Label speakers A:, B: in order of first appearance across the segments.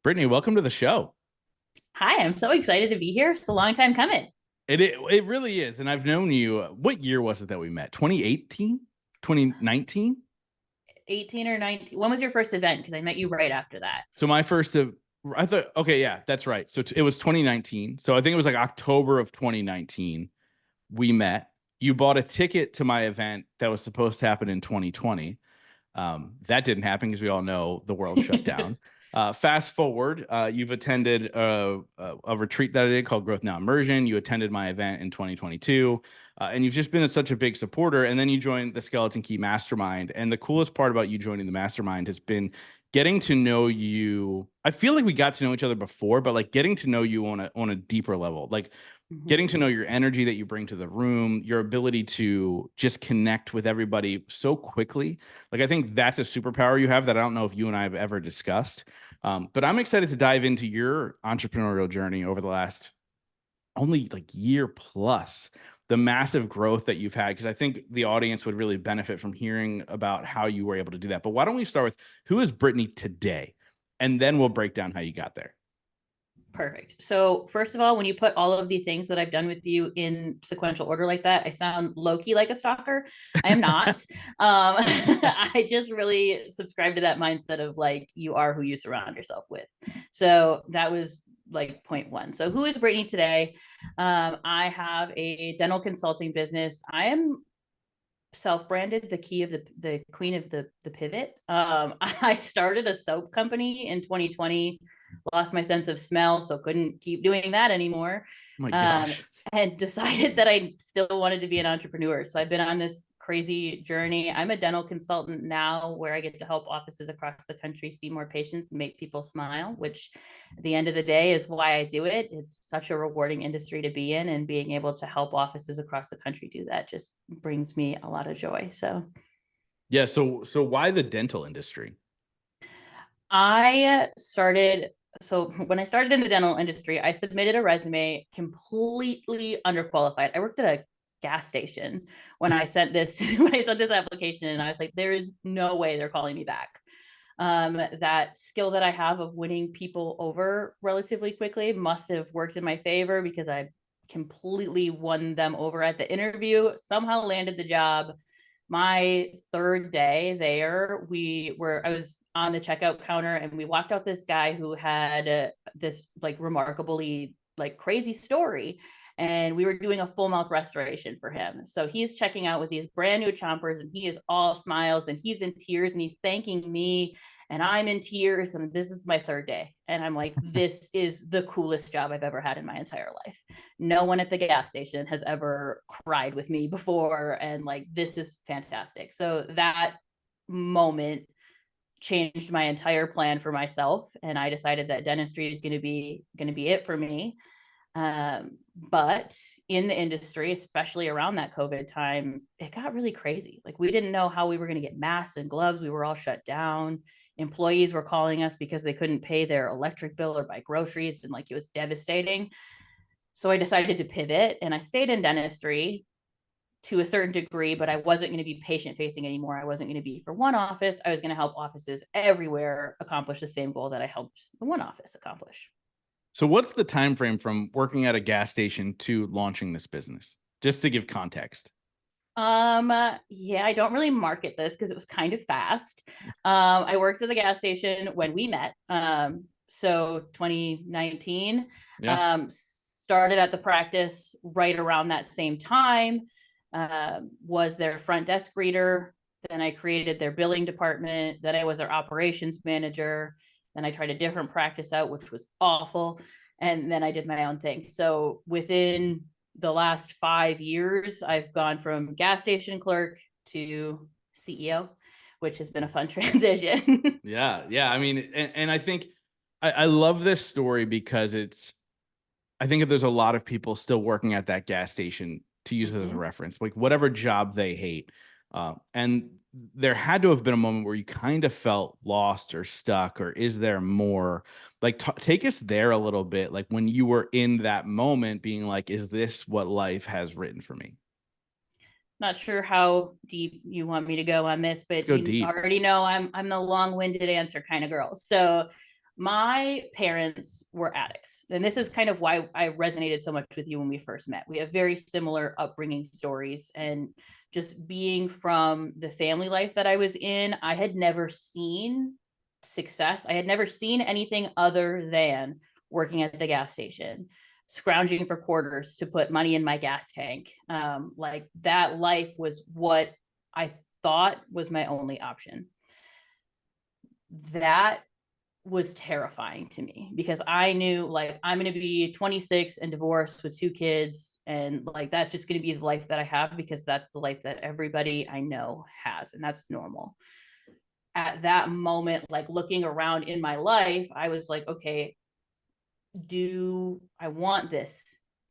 A: Brittany, welcome to the show.
B: Hi, I'm so excited to be here. It's a long time coming.
A: It really is. And I've known you. What year was it that we met? 2018? 2019?
B: 18 or 19. When was your first event? Because I met you right after that.
A: So my first of I thought, okay, yeah, that's right. So it was 2019. So I think it was like October of 2019. We met. You bought a ticket to my event that was supposed to happen in 2020. That didn't happen because we all know the world shut down. Fast forward, you've attended a retreat that I did called Growth Now Immersion. You attended my event in 2022, and you've just been such a big supporter. And then you joined the Skeleton Key Mastermind. And the coolest part about you joining the mastermind has been getting to know you. I feel like we got to know each other before, but like getting to know you on a deeper level. Like getting to know your energy that you bring to the room, your ability to just connect with everybody so quickly. Like, I think that's a superpower you have that I don't know if you and I have ever discussed. But I'm excited to dive into your entrepreneurial journey over the last only like year plus, the massive growth that you've had, because I think the audience would really benefit from hearing about how you were able to do that. But why don't we start with who is Brittany today? And then we'll break down how you got there.
B: Perfect. So, first of all, when you put all of the things that I've done with you in sequential order like that, I sound low key like a stalker. I am not. I just really subscribe to that mindset of like, you are who you surround yourself with. So, that was like point one. So, who is Brittany today? I have a dental consulting business. I am self-branded the key of the queen of the pivot. I started a soap company in 2020, lost my sense of smell, so couldn't keep doing that anymore.
A: Oh my
B: um,
A: gosh.
B: and decided that I still wanted to be an entrepreneur. So I've been on this crazy journey. I'm a dental consultant now where I get to help offices across the country see more patients and make people smile, which at the end of the day is why I do it. It's such a rewarding industry to be in, and being able to help offices across the country do that just brings me a lot of joy. So
A: Yeah. So why the dental industry?
B: I started so when I started in the dental industry, I submitted a resume completely underqualified. I worked at a gas station when I sent this when I sent this application, and I was like, there is no way they're calling me back. That skill that I have of winning people over relatively quickly must have worked in my favor, because I completely won them over at the interview, somehow landed the job. My third day there, I was on the checkout counter, and we walked out this guy who had this like remarkably like crazy story, and we were doing a full mouth restoration for him. So he's checking out with these brand new chompers, and he is all smiles, and he's in tears, and he's thanking me, and I'm in tears, and this is my third day, and I'm like, this is the coolest job I've ever had in my entire life. No one at the gas station has ever cried with me before, and like, this is fantastic. So that moment changed my entire plan for myself, and I decided that dentistry is going to be it for me. But in the industry, especially around that COVID time, it got really crazy. Like, we didn't know how we were going to get masks and gloves. We were all shut down. Employees were calling us because they couldn't pay their electric bill or buy groceries, and like, it was devastating. So I decided to pivot, and I stayed in dentistry to a certain degree, but I wasn't going to be patient facing anymore. I wasn't going to be for one office. I was going to help offices everywhere accomplish the same goal that I helped the one office accomplish.
A: So what's the time frame from working at a gas station to launching this business? Just to give context.
B: Yeah, I don't really market this because it was kind of fast. I worked at the gas station when we met. So 2019.
A: Yeah.
B: Started at the practice right around that same time. Was their front desk greeter. Then I created their billing department. Then I was their operations manager. Then I tried a different practice out, which was awful. And then I did my own thing. So within the last 5 years, I've gone from gas station clerk to CEO, which has been a fun transition.
A: Yeah. Yeah. I mean, and I think I love this story because I think if there's a lot of people still working at that gas station, to use it as a
B: Mm-hmm.
A: reference, like whatever job they hate. And there had to have been a moment where you kind of felt lost or stuck, or is there more? Like, take us there a little bit. Like, when you were in that moment being like, is this what life has written for me?
B: Not sure how deep you want me to go on this,
A: Let's
B: but
A: go
B: you
A: deep.
B: already know I'm the long-winded answer kind of girl. So My parents were addicts. And this is kind of why I resonated so much with you when we first met. We have very similar upbringing stories. And just being from the family life that I was in, I had never seen success. I had never seen anything other than working at the gas station, scrounging for quarters to put money in my gas tank. Like that life was what I thought was my only option. That was terrifying to me because I knew like I'm going to be 26 and divorced with 2 kids. And like, that's just going to be the life that I have because that's the life that everybody I know has. And that's normal. At that moment, like looking around in my life, I was like, okay, do I want this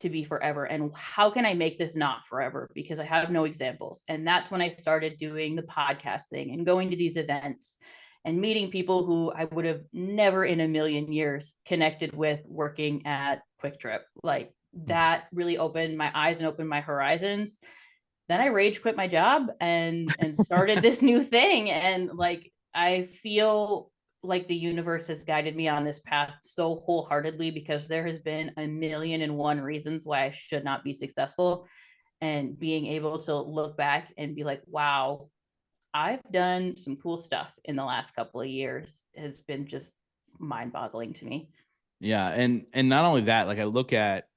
B: to be forever? And how can I make this not forever? Because I have no examples. And that's when I started doing the podcast thing and going to these events and meeting people who I would have never in a million years connected with working at Quick Trip. Like that really opened my eyes and opened my horizons. Then I rage quit my job and started this new thing. And like I feel like the universe has guided me on this path so wholeheartedly because there has been a million and one reasons why I should not be successful. And being able to look back and be like, wow, I've done some cool stuff in the last couple of years has been just mind boggling to me.
A: Yeah. And not only that, like I look at,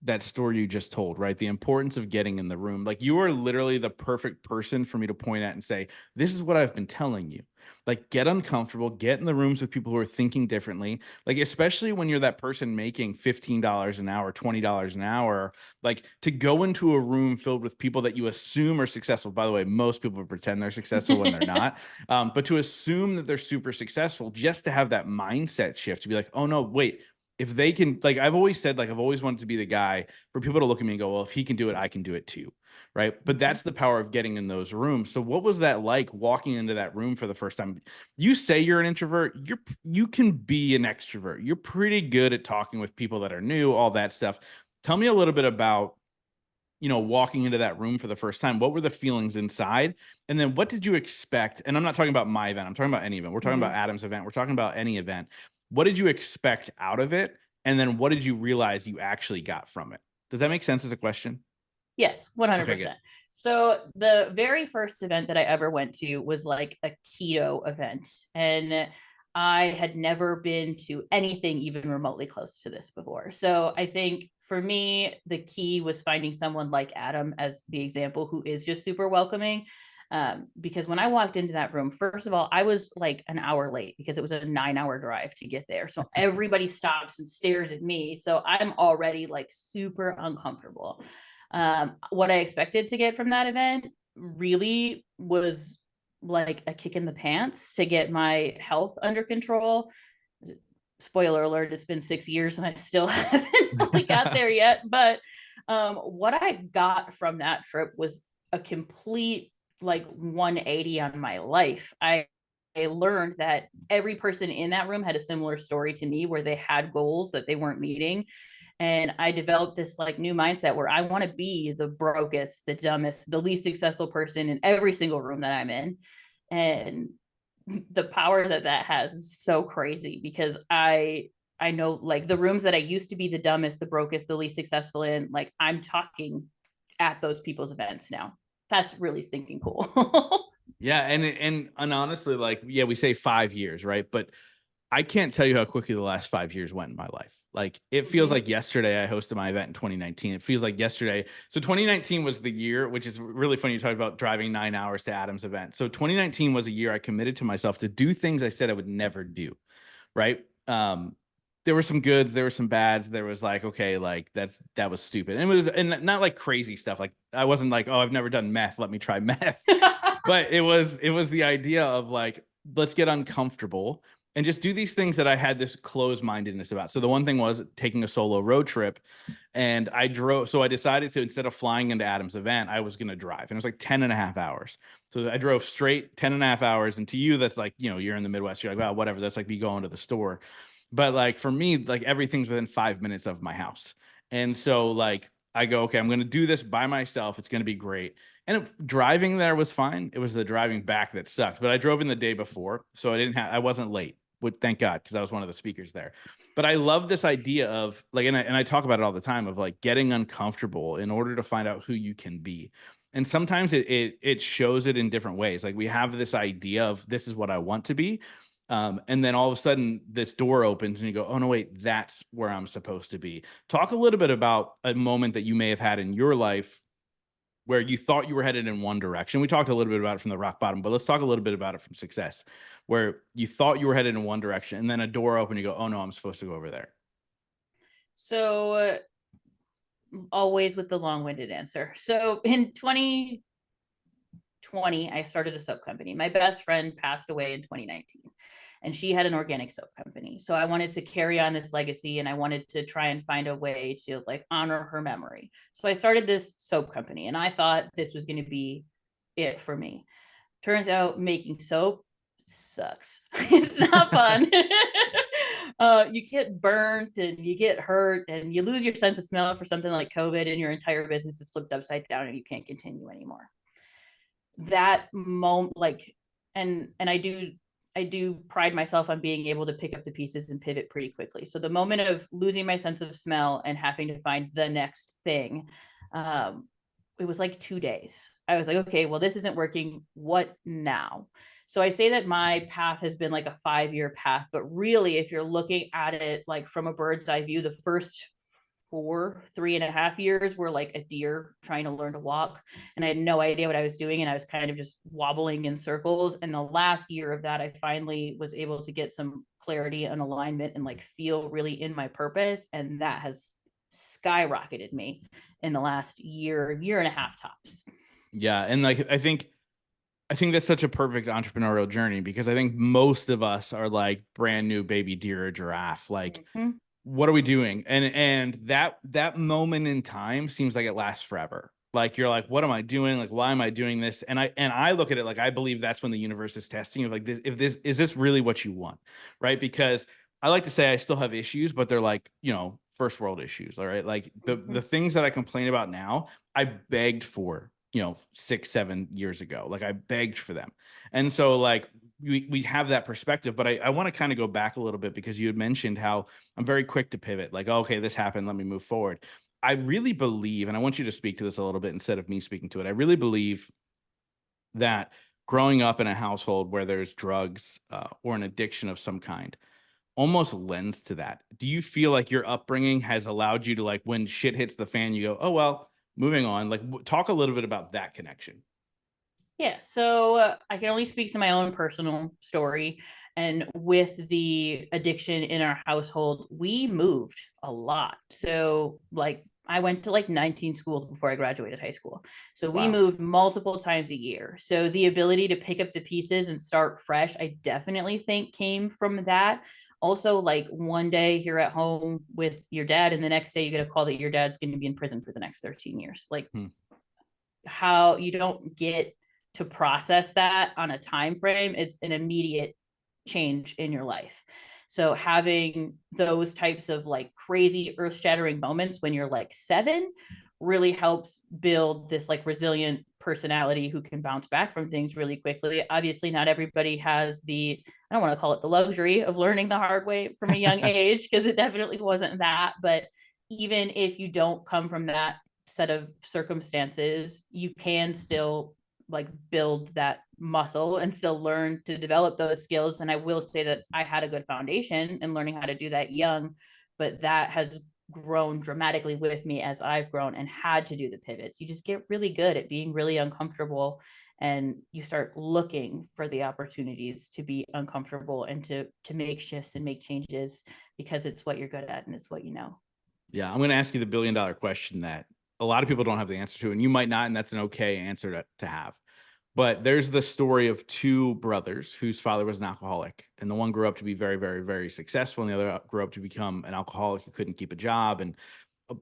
A: that story you just told, right? The importance of getting in the room. Like you are literally the perfect person for me to point at and say, this is what I've been telling you. Like get uncomfortable, get in the rooms with people who are thinking differently. Like, especially when you're that person making $15 an hour, $20 an hour, like to go into a room filled with people that you assume are successful. By the way, most people pretend they're successful when they're not. But to assume that they're super successful, just to have that mindset shift to be like, oh no, wait, if they can, like I've always said, like I've always wanted to be the guy for people to look at me and go, well, if he can do it, I can do it too. Right. But that's the power of getting in those rooms. So what was that like walking into that room for the first time? You say you're an introvert, you can be an extrovert. You're pretty good at talking with people that are new, all that stuff. Tell me a little bit about, walking into that room for the first time. What were the feelings inside? And then what did you expect? And I'm not talking about my event. I'm talking about any event. We're talking about Adam's event. We're talking about any event. What did you expect out of it? And then what did you realize you actually got from it? Does that make sense as a question?
B: Yes,
A: Okay, good.
B: 100%. So the very first event that I ever went to was like a keto event. And I had never been to anything even remotely close to this before. So I think for me, the key was finding someone like Adam as the example who is just super welcoming. Because when I walked into that room, first of all, I was like an hour late because it was a 9-hour drive to get there. So everybody stops and stares at me. So I'm already like super uncomfortable. What I expected to get from that event really was like a kick in the pants to get my health under control. Spoiler alert, it's been 6 years and I still haven't fully got there yet. But what I got from that trip was a complete like 180 on my life. I learned that every person in that room had a similar story to me where they had goals that they weren't meeting. And I developed this like new mindset where I want to be the brokest, the dumbest, the least successful person in every single room that I'm in. And the power that that has is so crazy because I know like the rooms that I used to be the dumbest, the brokest, the least successful in, like I'm talking at those people's events now. That's really stinking cool.
A: Yeah. And honestly, like, yeah, we say 5 years, right? But I can't tell you how quickly the last 5 years went in my life. Like it feels like yesterday I hosted my event in 2019. It feels like yesterday. So 2019 was the year, which is really funny. You talk about driving 9 hours to Adam's event. So 2019 was a year I committed to myself to do things I said I would never do. Right. There were some goods, there were some bads. There was like, okay, like that was stupid. And it was, and not like crazy stuff. Like I wasn't like, oh, I've never done meth. Let me try meth. But it was the idea of like, let's get uncomfortable and just do these things that I had this closed-mindedness about. So the one thing was taking a solo road trip, and I drove. So I decided to, instead of flying into Adam's event, I was going to drive, and it was like 10 and a half hours. So I drove straight 10 and a half hours. And to you, that's like, you're in the Midwest. You're like, well, whatever. That's like me going to the store. But like for me, like everything's within 5 minutes of my house. And so like I go, okay, I'm going to do this by myself. It's going to be great. And driving there was fine. It was the driving back that sucked. But I drove in the day before, so I wasn't late. would thank God, because I was one of the speakers there. But I love this idea of like, and I talk about it all the time, of like getting uncomfortable in order to find out who you can be. And sometimes it shows it in different ways. Like we have this idea of this is what I want to be. And then all of a sudden this door opens and you go, oh no, wait, that's where I'm supposed to be. Talk a little bit about a moment that you may have had in your life where you thought you were headed in one direction. We talked a little bit about it from the rock bottom, but let's talk a little bit about it from success, where you thought you were headed in one direction and then a door opened, you go, oh no, I'm supposed to go over there.
B: So always with the long-winded answer. So in 2020, I started a soap company. My best friend passed away in 2019 and she had an organic soap company. So I wanted to carry on this legacy and I wanted to try and find a way to like honor her memory. So I started this soap company and I thought this was going to be it for me. Turns out making soap sucks. It's not fun. You get burnt and you get hurt and you lose your sense of smell for something like COVID and your entire business is flipped upside down and you can't continue anymore. That moment, like, and I do pride myself on being able to pick up the pieces and pivot pretty quickly. So the moment of losing my sense of smell and having to find the next thing, it was like 2 days. I was like, okay, well, this isn't working. What now? So I say that my path has been like a 5-year path, but really, if you're looking at it like from a bird's eye view, the first 3.5 years were like a deer trying to learn to walk. And I had no idea what I was doing. And I was kind of just wobbling in circles. And the last year of that, I finally was able to get some clarity and alignment and like feel really in my purpose. And that has skyrocketed me in the last year and a half tops.
A: Yeah. And like, I think that's such a perfect entrepreneurial journey, because I think most of us are like brand new baby deer or giraffe. Like, what are we doing? And that moment in time seems like it lasts forever. Like you're like, what am I doing? Like, why am I doing this? And I look at it like, I believe that's when the universe is testing of like, this is this really what you want? Right. Because I like to say I still have issues, but they're like, first world issues. All right. Like the things that I complain about now, I begged for, 6-7 years ago. Like I begged for them. And so like we have that perspective, but I want to kind of go back a little bit, because you had mentioned how I'm very quick to pivot. Like, oh, okay, this happened, let me move forward. I really believe, and I want you to speak to this a little bit instead of me speaking to it. I really believe that growing up in a household where there's drugs or an addiction of some kind almost lends to that. Do you feel like your upbringing has allowed you to, like, when shit hits the fan, you go, oh, well, moving on? Like, talk a little bit about that connection.
B: Yeah, so I can only speak to my own personal story. And with the addiction in our household, we moved a lot. So, like, I went to like 19 schools before I graduated high school. So, we
A: Wow.
B: moved multiple times a year. So, the ability to pick up the pieces and start fresh, I definitely think came from that. Also, like one day you're at home with your dad, and the next day you get a call that your dad's going to be in prison for the next 13 years. Like, how you don't get to process that on a time frame, it's an immediate change in your life. So having those types of like crazy earth-shattering moments when you're like 7 really helps build this like resilient personality who can bounce back from things really quickly. Obviously not everybody has the, I don't want to call it the luxury of learning the hard way from a young age, because it definitely wasn't that. But even if you don't come from that set of circumstances, you can still like build that muscle and still learn to develop those skills. And I will say that I had a good foundation in learning how to do that young, but that has grown dramatically with me as I've grown and had to do the pivots. You just get really good at being really uncomfortable, and you start looking for the opportunities to be uncomfortable and to make shifts and make changes, because it's what you're good at and it's what you know.
A: Yeah, I'm going to ask you the $1 billion question that a lot of people don't have the answer to, and you might not, and that's an okay answer to have. But there's the story of two brothers whose father was an alcoholic, and the one grew up to be very, very, very successful, and the other grew up to become an alcoholic who couldn't keep a job and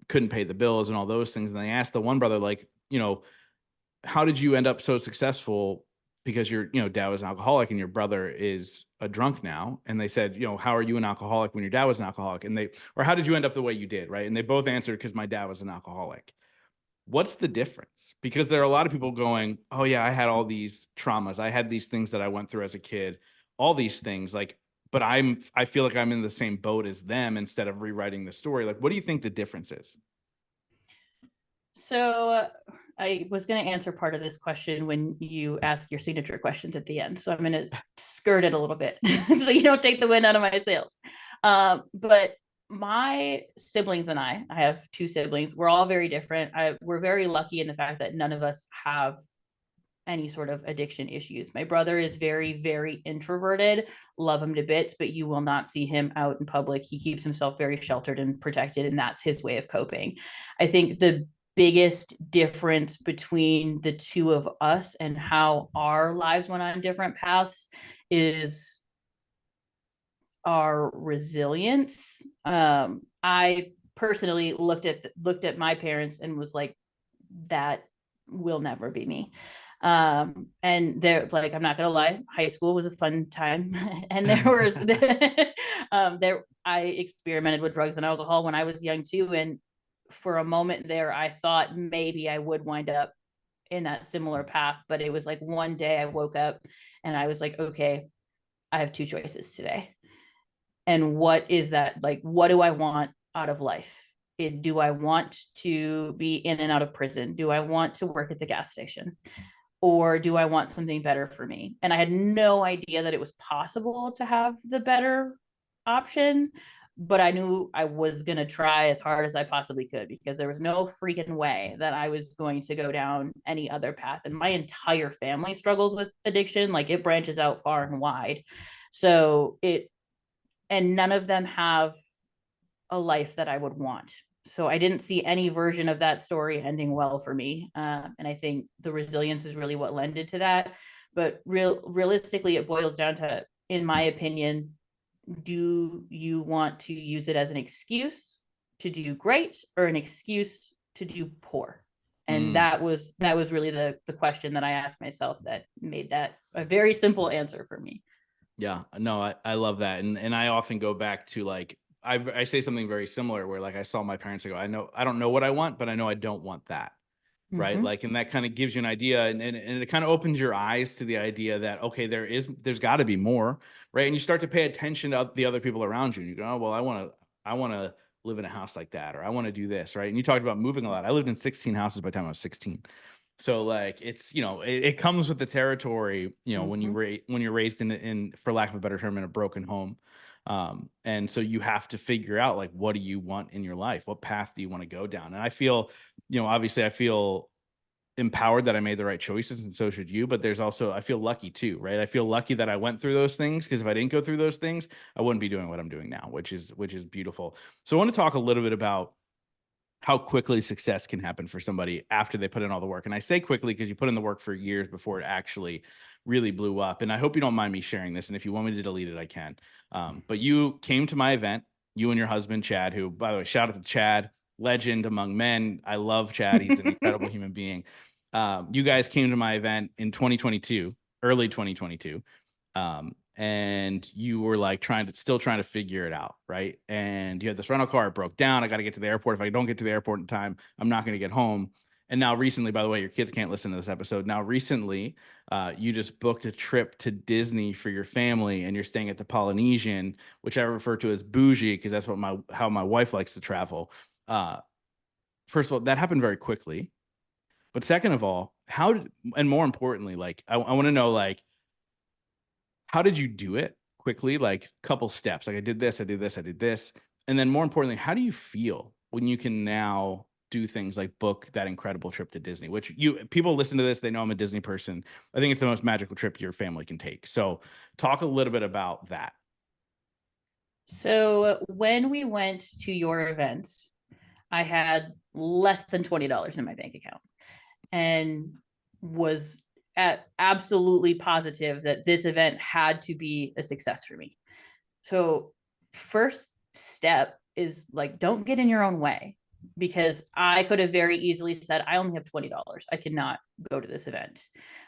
A: couldn't pay the bills and all those things. And they asked the one brother, like, how did you end up so successful? Because your, dad was an alcoholic and your brother is a drunk now. And they said, how are you an alcoholic when your dad was an alcoholic? And or how did you end up the way you did? Right. And they both answered, because my dad was an alcoholic. What's the difference? Because there are a lot of people going, oh yeah, I had all these traumas. I had these things that I went through as a kid, all these things. Like, but I feel like I'm in the same boat as them instead of rewriting the story. Like, what do you think the difference is?
B: So I was going to answer part of this question when you ask your signature questions at the end. So I'm going to skirt it a little bit so you don't take the wind out of my sails. But my siblings and I have two siblings. We're all very different. We're very lucky in the fact that none of us have any sort of addiction issues. My brother is very, very introverted, love him to bits, but you will not see him out in public. He keeps himself very sheltered and protected, and that's his way of coping. I think the biggest difference between the two of us and how our lives went on different paths is our resilience. I personally looked at my parents and was like, that will never be me. And they're like, I'm not gonna lie, high school was a fun time. And there was there I experimented with drugs and alcohol when I was young too. And for a moment there, I thought maybe I would wind up in that similar path. But it was like one day I woke up and I was like, okay, I have two choices today. And what is that? Like, what do I want out of life? Do I want to be in and out of prison? Do I want to work at the gas station? Or do I want something better for me? And I had no idea that it was possible to have the better option, but I knew I was going to try as hard as I possibly could because there was no freaking way that I was going to go down any other path. And my entire family struggles with addiction. Like, it branches out far and wide. And none of them have a life that I would want. So I didn't see any version of that story ending well for me. And I think the resilience is really what lended to that. But realistically, it boils down to, in my opinion, do you want to use it as an excuse to do great or an excuse to do poor? And that was really the question that I asked myself that made that a very simple answer for me.
A: Yeah, no, I love that. And I often go back to like, I say something very similar where like I saw my parents, I go, I don't know what I want, but I know I don't want that. Right.
B: Mm-hmm.
A: Like, and that kind of gives you an idea and it kind of opens your eyes to the idea that, okay, there's gotta be more. Right. And you start to pay attention to the other people around you and you go, oh, well, I want to live in a house like that, or I want to do this. Right. And you talked about moving a lot. I lived in 16 houses by the time I was 16. So like, it's, it comes with the territory,
B: Mm-hmm.
A: when you're raised in, for lack of a better term, in a broken home. And so you have to figure out like, what do you want in your life? What path do you want to go down? And I feel, obviously I feel empowered that I made the right choices, and so should you. But there's also, I feel lucky too, right? I feel lucky that I went through those things, because if I didn't go through those things, I wouldn't be doing what I'm doing now, which is beautiful. So I want to talk a little bit about how quickly success can happen for somebody after they put in all the work. And I say quickly because you put in the work for years before it actually really blew up. And I hope you don't mind me sharing this. And if you want me to delete it, I can. But you came to my event, you and your husband, Chad, who, by the way, shout out to Chad, legend among men. I love Chad. He's an incredible human being. You guys came to my event in 2022, early 2022. And you were like still trying to figure it out, right? And you had this rental car, it broke down. I got to get to the airport. If I don't get to the airport in time, I'm not going to get home. And now recently, by the way, your kids can't listen to this episode. Now recently, you just booked a trip to Disney for your family, and you're staying at the Polynesian, which I refer to as bougie because that's how my wife likes to travel. First of all, that happened very quickly. But second of all, and more importantly, like I want to know, like, how did you do it quickly? Like, couple steps. Like, I did this, I did this, I did this. And then more importantly, how do you feel when you can now do things like book that incredible trip to Disney, which people listen to this, they know I'm a Disney person. I think it's the most magical trip your family can take. So talk a little bit about that.
B: So when we went to your events, I had less than $20 in my bank account and was absolutely positive that this event had to be a success for me. So first step is like, don't get in your own way, because I could have very easily said, I only have $20. I cannot go to this event.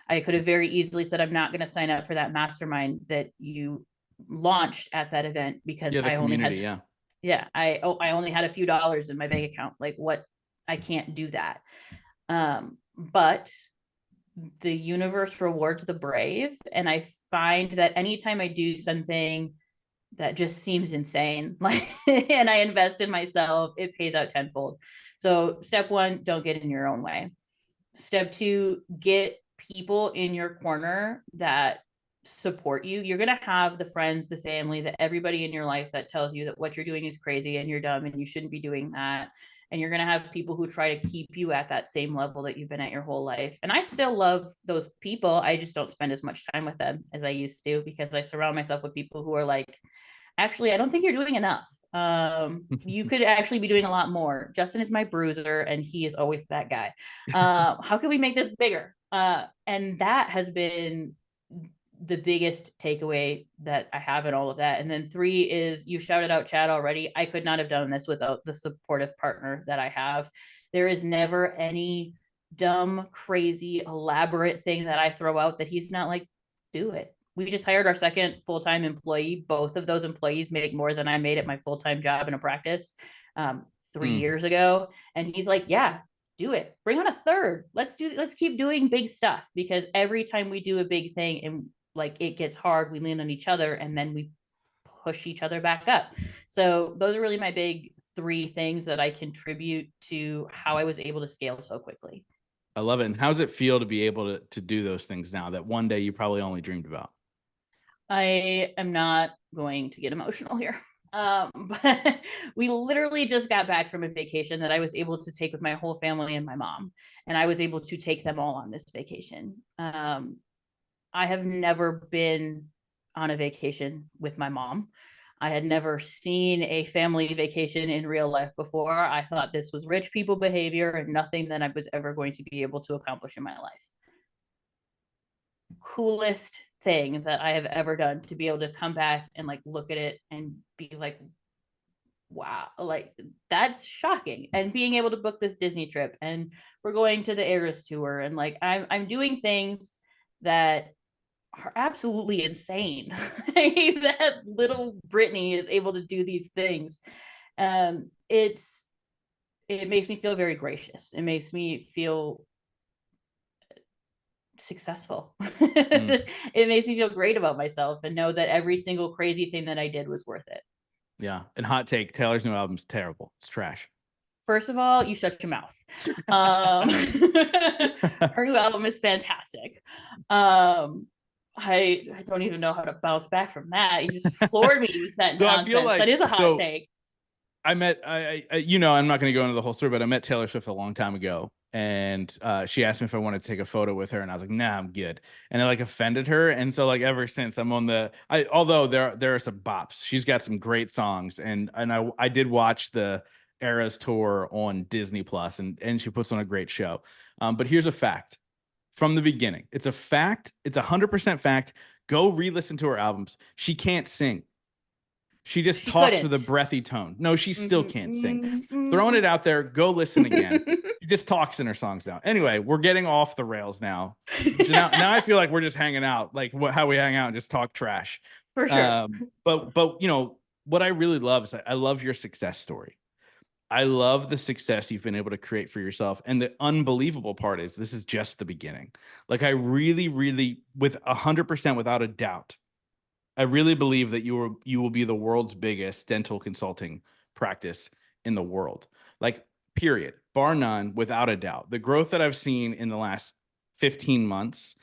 B: I could have very easily said, I'm not going to sign up for that mastermind that you launched at that event because
A: Yeah, the
B: I only
A: community.
B: had,
A: Yeah.
B: yeah, I only had a few dollars in my bank account. Like, what? I can't do that. But the universe rewards the brave. And I find that anytime I do something that just seems insane. Like, and I invest in myself, it pays out tenfold. So step one, don't get in your own way. Step two, get people in your corner that support you. You're going to have the friends, the family, that everybody in your life that tells you that what you're doing is crazy and you're dumb and you shouldn't be doing that. And you're going to have people who try to keep you at that same level that you've been at your whole life. And I still love those people. I just don't spend as much time with them as I used to, because I surround myself with people who are like, actually, I don't think you're doing enough. You could actually be doing a lot more. Justin is my bruiser, and he is always that guy. How can we make this bigger? And that has been the biggest takeaway that I have in all of that. And then three is, you shouted out Chad already. I could not have done this without the supportive partner that I have. There is never any dumb, crazy, elaborate thing that I throw out that he's not like, do it. We just hired our second full-time employee. Both of those employees make more than I made at my full-time job in a practice 3 years ago. And he's like, yeah, do it. Bring on a third. Let's keep doing big stuff, because every time we do a big thing and like it gets hard, we lean on each other and then we push each other back up. So those are really my big three things that I contribute to how I was able to scale so quickly.
A: I love it. And how does it feel to be able to do those things now that one day you probably only dreamed about?
B: I am not going to get emotional here. But we literally just got back from a vacation that I was able to take with my whole family and my mom, and I was able to take them all on this vacation. I have never been on a vacation with my mom. I had never seen a family vacation in real life before. I thought this was rich people behavior and nothing that I was ever going to be able to accomplish in my life. Coolest thing that I have ever done, to be able to come back and like look at it and be like, wow, like that's shocking. And being able to book this Disney trip, and we're going to the Eras tour, and like I'm doing things that are absolutely insane. That little Brittany is able to do these things. It makes me feel very gracious. It makes me feel successful. It makes me feel great about myself and know that every single crazy thing that I did was worth it.
A: Yeah. And hot take, Taylor's new album's terrible. It's trash.
B: First of all, you shut your mouth. Her new album is fantastic. I don't even know how to bounce back from that. You just floored me with that
A: So
B: nonsense.
A: I feel like,
B: that is a hot take.
A: I'm not going to go into the whole story, but I met Taylor Swift a long time ago, and she asked me if I wanted to take a photo with her, and I was like, nah, I'm good. And it like offended her. And so like ever since I'm on although there are some bops, she's got some great songs. And I did watch the Eras tour on Disney Plus, and she puts on a great show. But here's a fact from the beginning. It's a fact. It's 100% fact. Go re-listen to her albums. She can't sing. She just talks with a breathy tone. No, she still can't sing. Throwing it out there, go listen again. She just talks in her songs now. Anyway, we're getting off the rails now. So now I feel like we're just hanging out, like how we hang out and just talk trash.
B: For sure.
A: But you know, what I really love is I love your success story. I love the success you've been able to create for yourself. And the unbelievable part is this is just the beginning. Like I really, really, with 100% without a doubt, I really believe that you will be the world's biggest dental consulting practice in the world. Like, period, bar none, without a doubt. The growth that I've seen in the last 15 months,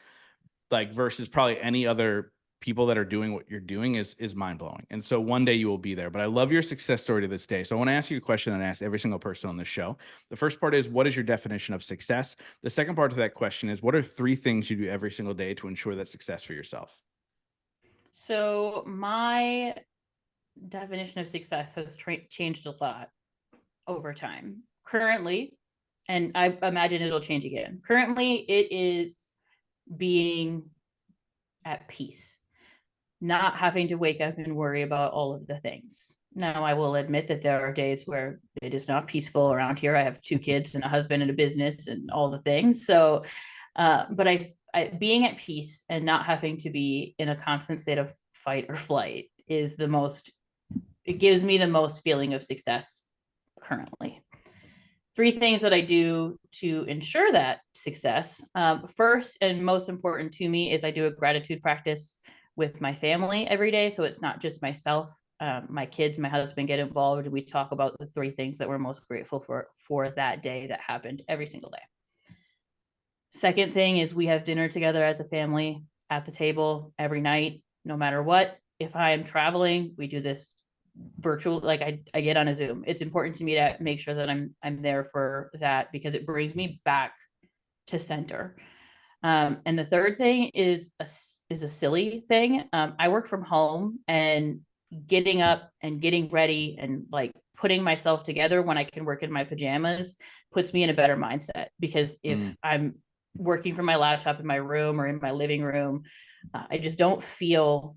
A: like versus probably any other people that are doing what you're doing is mind-blowing. And so one day you will be there. But I love your success story to this day. So I want to ask you a question that I ask every single person on this show. The first part is, what is your definition of success? The second part of that question is, what are 3 things you do every single day to ensure that success for yourself?
B: So my definition of success has changed a lot over time. Currently, and I imagine it'll change again. Currently, it is being at peace, not having to wake up and worry about all of the things. Now, I will admit that there are days where it is not peaceful around here. I have 2 kids and a husband and a business and all the things. So, but I being at peace and not having to be in a constant state of fight or flight is it gives me the most feeling of success currently. 3 things that I do to ensure that success. First and most important to me is I do a gratitude practice with my family every day. So it's not just myself my kids, my husband get involved, and we talk about the 3 things that we're most grateful for that day that happened every single day. Second thing is we have dinner together as a family at the table every night, no matter what. If I am traveling, we do this virtual, like I get on a Zoom. It's important to me to make sure that I'm there for that, because it brings me back to center. And the third thing is a silly thing. I work from home, and getting up and getting ready and like putting myself together when I can work in my pajamas puts me in a better mindset, because if I'm working from my laptop in my room or in my living room, I just don't feel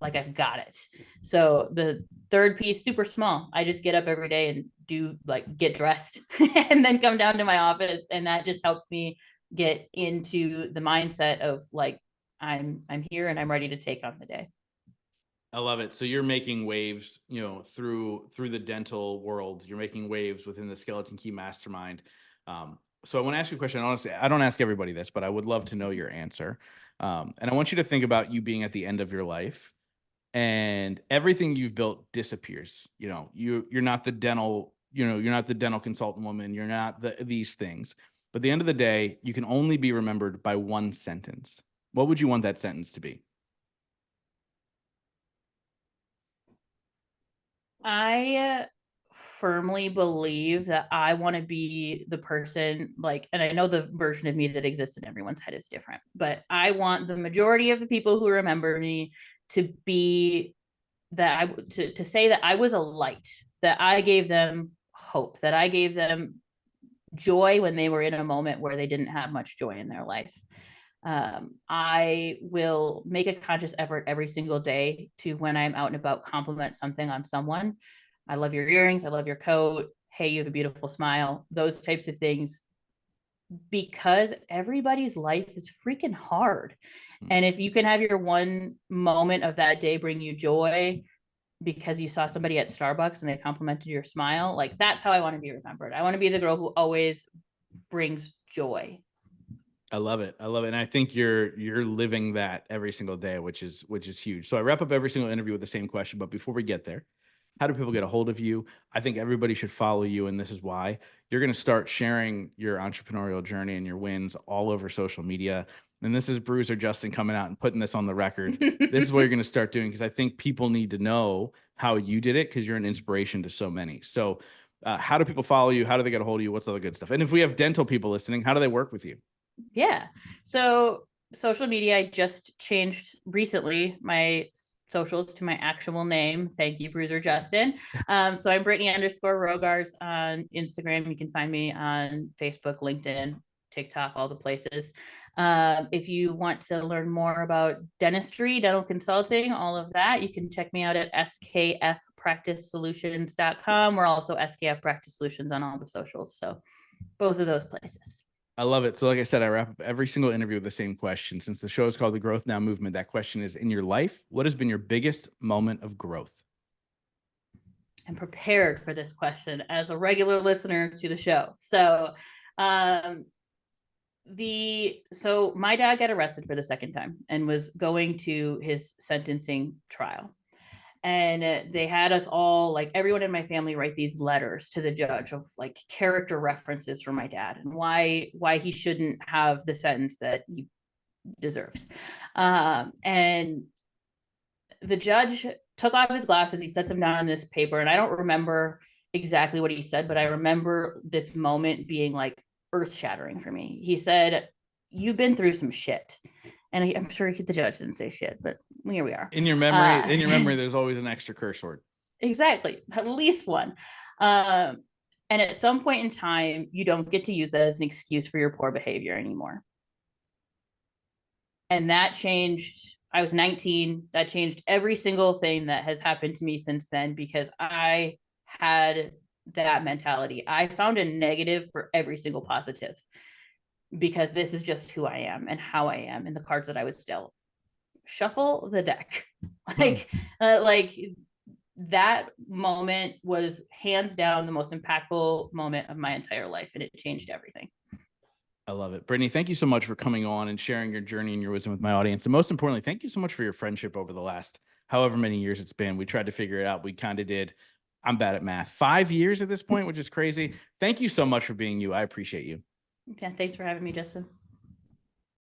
B: like I've got it. So the third piece, super small. I just get up every day and do like get dressed and then come down to my office. And that just helps me get into the mindset of like, I'm here and I'm ready to take on the day.
A: I love it. So you're making waves, through the dental world. You're making waves within the Skeleton Key Mastermind. So I want to ask you a question. Honestly, I don't ask everybody this, but I would love to know your answer. And I want you to think about you being at the end of your life, and everything you've built disappears. You're not the dental, you're not the dental consultant woman. You're not these things. But at the end of the day, you can only be remembered by one sentence. What would you want that sentence to be?
B: I firmly believe that I want to be the person, like, and I know the version of me that exists in everyone's head is different, but I want the majority of the people who remember me to be that to say that I was a light, that I gave them hope, that I gave them joy when they were in a moment where they didn't have much joy in their life. I will make a conscious effort every single day to, when I'm out and about, compliment something on someone. I love your earrings. I love your coat. Hey, you have a beautiful smile. Those types of things, because everybody's life is freaking hard. And if you can have your one moment of that day bring you joy because you saw somebody at Starbucks and they complimented your smile, like that's how I want to be remembered. I want to be the girl who always brings joy.
A: I love it. I love it. And I think you're living that every single day, which is huge. So I wrap up every single interview with the same question, but before we get there, how do people get a hold of you? I think everybody should follow you, and this is why. You're going to start sharing your entrepreneurial journey and your wins all over social media. And this is Bruiser Justin coming out and putting this on the record. This is what you're going to start doing, because I think people need to know how you did it, because you're an inspiration to so many. So how do people follow you? How do they get a hold of you? What's all the good stuff? And if we have dental people listening, how do they work with you?
B: Yeah. So social media, I just changed recently my socials to my actual name. Thank you, Bruiser Justin. So I'm Brittany_Rogars on Instagram. You can find me on Facebook, LinkedIn, TikTok, all the places. If you want to learn more about dentistry, dental consulting, all of that, you can check me out at skfpracticesolutions.com. We're also SKF Practice Solutions on all the socials. So both of those places.
A: I love it. So like I said, I wrap up every single interview with the same question. Since the show is called The Growth Now Movement, that question is, in your life, what has been your biggest moment of growth?
B: I'm prepared for this question as a regular listener to the show. So my dad got arrested for the second time and was going to his sentencing trial. And they had us all, like everyone in my family, write these letters to the judge of like character references for my dad and why he shouldn't have the sentence that he deserves. And the judge took off his glasses. He set them down on this paper. And I don't remember exactly what he said, but I remember this moment being like earth shattering for me. He said, "You've been through some shit." And I'm sure the judge didn't say shit, but here we are.
A: In your memory, there's always an extra curse word.
B: Exactly. At least one. And at some point in time, you don't get to use that as an excuse for your poor behavior anymore. And that changed. I was 19. That changed every single thing that has happened to me since then, because I had that mentality. I found a negative for every single positive, because this is just who I am and how I am and the cards that I was dealt. Shuffle the deck. Like that moment was hands down the most impactful moment of my entire life, and it changed everything.
A: I love it. Brittany, thank you so much for coming on and sharing your journey and your wisdom with my audience. And most importantly, thank you so much for your friendship over the last however many years it's been. We tried to figure it out. We kind of did. I'm bad at math. 5 years at this point, which is crazy. Thank you so much for being you. I appreciate you.
B: Yeah, thanks for having me, Justin.